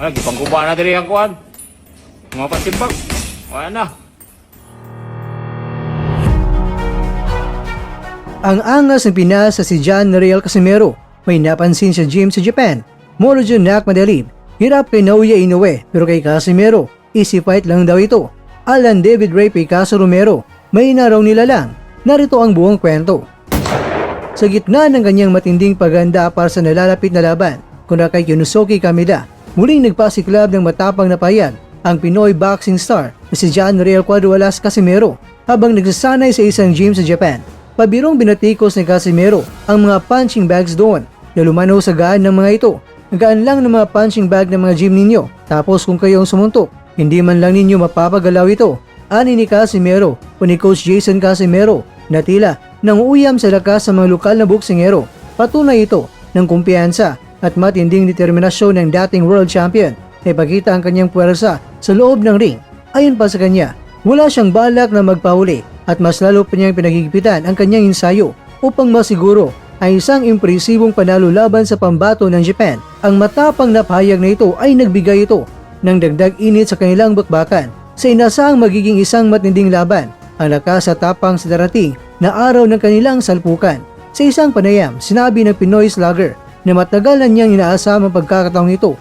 Wala, gipangkuba na diri ang kuhan. Mga pasimbag. Wala na. Ang angas ng Pinas sa si John Real Casimero. May napansin sa gym sa Japan. Morojo Nak Madalib. Hirap kay Naoya Inoue pero kay Casimero, easy fight lang daw ito. Alan David Ray Picasso Romero. May naraw nila lang. Narito ang buong kwento. Sa gitna ng kanyang matinding paganda para sa nalalapit na laban kontra kay Yunosuke Kameda, muling nagpasiklab ng matapang na payag ang Pinoy boxing star na si John Real Cuadruelas Casimero habang nagsasanay sa isang gym sa Japan. Pabirong binatikos ni Casimero ang mga punching bags doon na lumanaw sa gaan ng mga ito. Gaan lang ng mga punching bag ng mga gym ninyo, tapos kung kayo ang sumuntok, hindi man lang ninyo mapapagalaw ito. Ani ni Casimero o ni Coach Jason Casimero na tila nanguyam sa lakas sa mga lokal na boksingero. Patunay ito ng kumpiyansa at matinding determinasyon ng dating world champion na ipakita ang kanyang puwersa sa loob ng ring. Ayon pa sa kanya, wala siyang balak na magpahuli at mas lalo pa niyang pinaghigipitan ang kanyang ensayo upang masiguro ay isang impresibong panalo laban sa pambato ng Japan. Ang matapang na pahayag na ito ay nagbigay ito ng dagdag init sa kanilang bakbakan sa inasahang magiging isang matinding laban. Ang lakas at tapang sa darating na araw ng kanilang salpukan. Sa isang panayam, sinabi ng Pinoy slugger na matagal na niyang inaasam ang pagkakataong ito